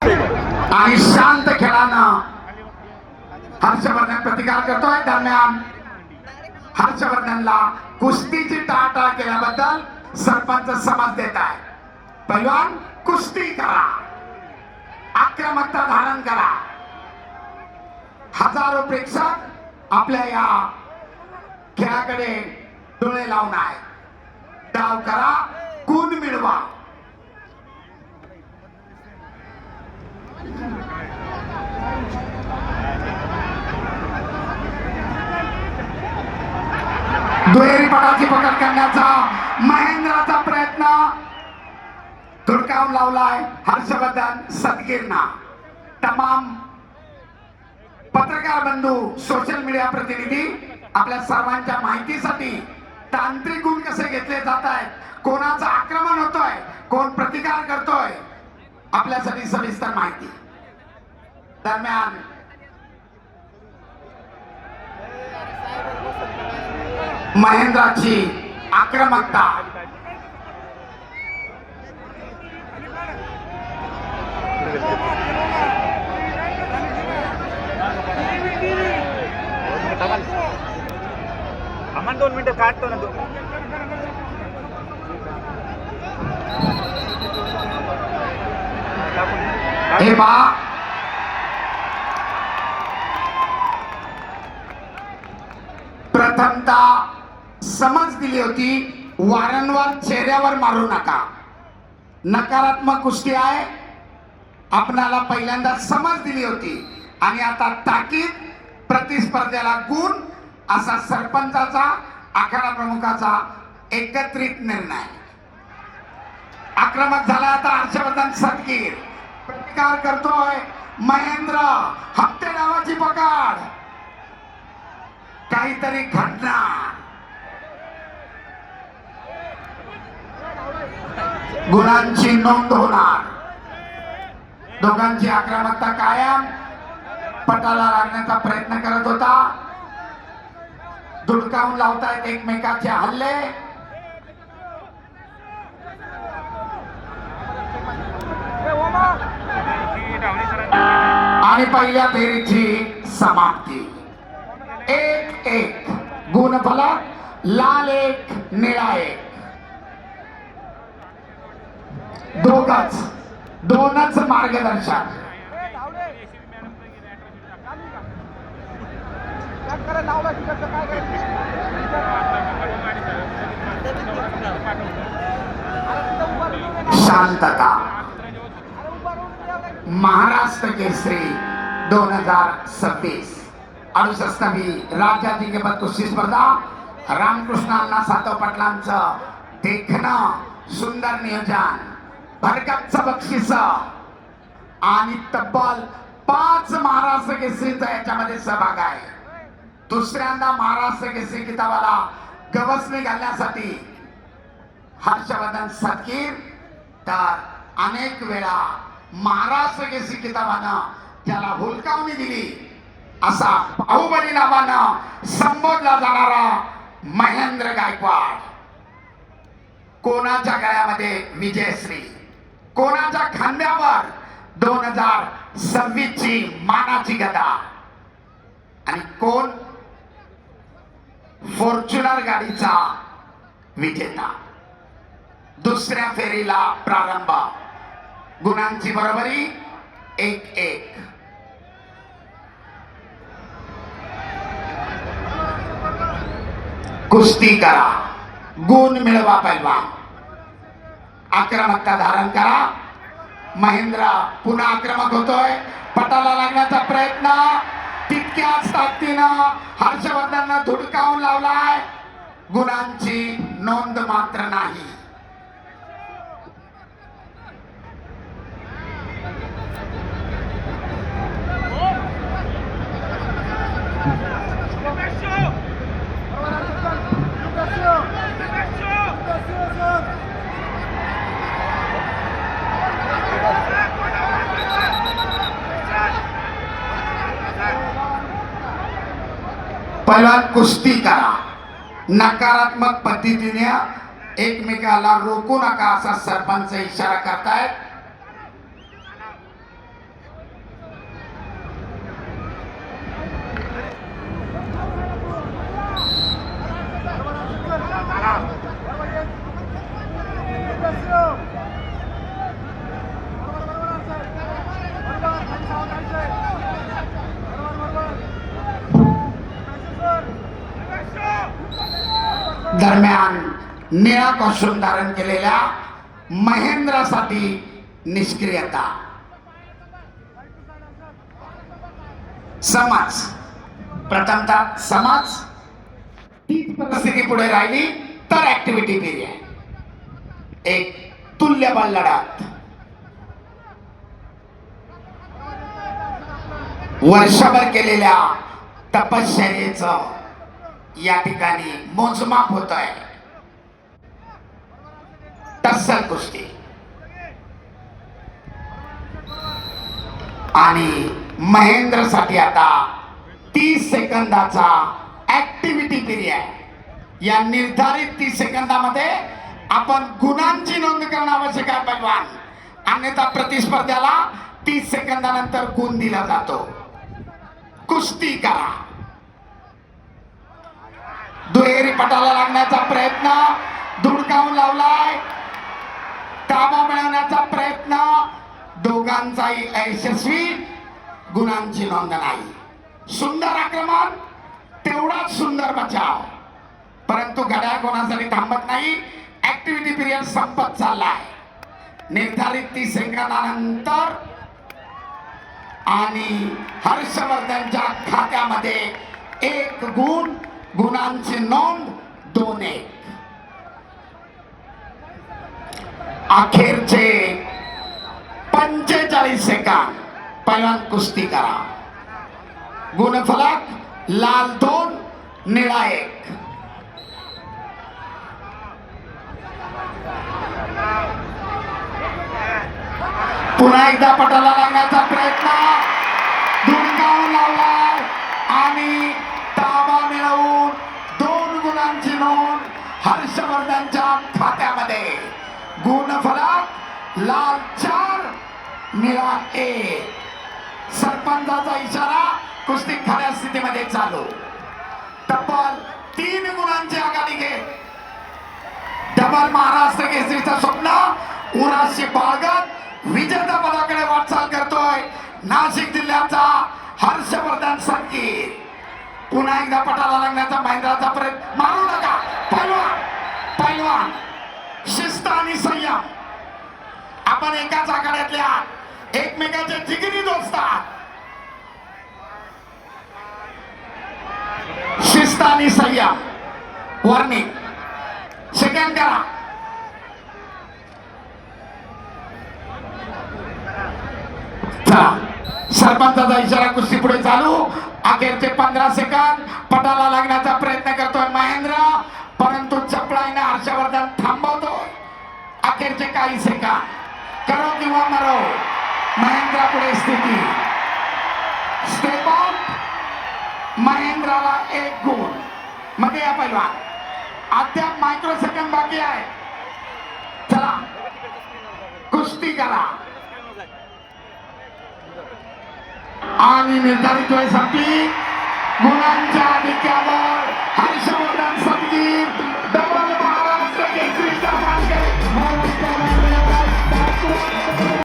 आणि शांत खेळानं हर्षवर्धन प्रतिकार करतोय. दरम्यान हर्षवर्धनला कुस्तीची टाळाटाळ केल्याबद्दल सरपंच समज देत आहे. पैलवान कुस्ती करा, आक्रमकता धारण करा. हजारो प्रेक्षक आपल्या या खेळाकडे डोळे लावून आहे. डाव करा, गुण मिळवा. दुहेरी पडाची पकड करण्याचा महेंद्राचा प्रयत्न धुडकावून लावलाय हर्षवर्धन सदगीरना. तमाम पत्रकार बंधू, सोशल मीडिया प्रतिनिधी, आपल्या सर्वांच्या माहितीसाठी तांत्रिक गुण कसे घेतले जात आहेत, कोणाचं आक्रमण होतोय, कोण प्रतिकार करतोय, आपल्यासाठी सविस्तर माहिती. दरम्यान महेंद्राची आक्रमकता. अमन 2 मिनिटं काढतो ना. हे बा, प्रथमतः समज दिली होती, वारंवार चेहऱ्यावर मारू नका. नकारात्मक कुस्ती आहे. आपणाला पहिल्यांदा समज दिली होती आणि आता ताकीद, प्रतिस्पर्ध्याला गुण, असा सरपंचाचा, आखाडा प्रमुखाचा एकत्रित निर्णय. आक्रमक झाला आता हर्षवर्धन सदगीर. प्रतिकार करतोय महेंद्र. हप्ते नावाची पकड. काहीतरी घडणार. गुणांची नोंद होणार. दोघांची आक्रमकता कायम. पटाला लागण्याचा प्रयत्न करत होता. धुडकावून लावतायत एकमेकाचे हल्ले. आणि पहिल्या फेरीची समाप्ती. 1-1 गुणफलक. लाल 1, निळा 1. दोनच मार्गदर्शक. शांतता. महाराष्ट्र केसरी 2026 68वी राज्याधिपत कुस्ती स्पर्धा. रामकृष्णांना सातव पाटलांचं देखणं, सुंदर नियोजन, भरगच्च बक्षीस आणि तब्बल 5 महाराष्ट्र केसरीचा याच्यामध्ये सहभाग आहे. दुसऱ्यांदा महाराष्ट्र केसरी किताबाला गवसणी घालण्यासाठी हर्षवर्धन सदगीर, तर अनेक वेळा महाराष्ट्र केसरी किताबानं ज्याला हुलकावणी दिली असा बाहुबली नावानं संबोधला जाणारा महेंद्र गायकवाड. कोणाच्या गळ्यामध्ये विजयश्री, कोणाच्या खांद्यावर 2026 ची मानाची गदा, आणि कोण फॉर्च्युनर गाडीचा विजेता. दुसऱ्या फेरीला प्रारंभ. गुणांची बरोबरी 1-1. कुस्ती करा, गुण मिळवा. पैलवान आक्रमकता धारण करा. महेंद्र पुन्हा आक्रमक होतोय. पटाला लागण्याचा प्रयत्न. तितक्याच ताकदीनं हर्षवर्धननं धुडकावून लावलाय. गुणांची नोंद मात्र नाही. पहिला कुस्ती करा. नकारात्मक पद्धतीने एकमेकाला रोखू नका असा सरपंच इशारा करतायत. दरम्यान निळा कॉस्ट्युम धारण केलेल्या महेंद्रासाठी निष्क्रियता. समाज प्रथमतः समाज तीच परिस्थिती पुढे राहिली तर ऍक्टिव्हिटी पिरियड. एक तुल्यबळ लढत. वर्षभर केलेल्या तपश्चर्येचं या ठिकाणी मोजमाप होत आहे. टस्सल कुस्ती आणि महेंद्रसाठी आता 30 सेकंदाचा ऍक्टिव्हिटी पिरियड. या निर्धारित 30 सेकंदामध्ये आपण गुणांची नोंद करणं आवश्यक आहे पैलवान, अन्यथा प्रतिस्पर्ध्याला 30 सेकंदानंतर गुण दिला जातो. कुस्ती करा. दुहेरी पटाला लागण्याचा प्रयत्न धुडकावून लावलाय. ताबा मिळवण्याचा प्रयत्न दोघांचाही अयशस्वी. गुणांची नोंद नाही. सुंदर आक्रमण, तेवढाच सुंदर बचाव, परंतु घड्याळ कोणासाठी थांबत नाही. ऍक्टिव्हिटी पिरियड संपत चाललाय. निर्धारित 30 सेकंदानंतर आणि हर्षवर्धनच्या खात्यामध्ये 1 गुण. गुणांची नोंद 2-1. अखेरचे 45 सेकंद. पैलवान कुस्ती करा. गुणफलक लाल 2 निळा 1. पुन्हा एकदा पटाला लागण्याचा प्रयत्न धुडकावून लावलाय आणि ताबा मिळवून 2 गुणांची नोंद हर्षवर्धनच्या खात्यामध्ये. गुणफलक लाल 4 निळा 1. सरपंचाचा इशारा. कुस्ती खऱ्या स्थितीमध्ये चालू. तब्बल 3 गुणांची आघाडी घे. डबल महाराष्ट्र केसरीचं स्वप्न उराशी बाळगत विजेता पदाकडे वाटचाल करतोय नाशिक जिल्ह्याचा हर्षवर्धन संकीर. पुन्हा एकदा पटाला लागण्याचा महेंद्राचा प्रयत्न. मारू नका पैलवान. पैलवान शिस्त आणि संयम. आपण एकाच आघाड्यातल्या एकमेकाचे जिगरी दोस्त आहात. शिस्त आणि संयम. वॉर्निंग. सेकंड करा. सरपंचाचा इशारा. कुस्ती पुढे चालू. अखेरचे 15 सेकंद. पटाला लागण्याचा प्रयत्न करतोय महेंद्र, परंतु चपळाईने हर्षवर्धन थांबवतोय. अखेरचे काही सेकंद. करो किंवा मरो. महेंद्र पुढे स्थिती. Step out. महेंद्राला 1 गुण. मध्ये या पैलवान. अद्याप मायक्रो सेकंद बाकी आहे. चला कुस्ती करा. आणि निर्धारित वेळ संपली. गुणांच्या अधिक्यावर हर्षवर्धन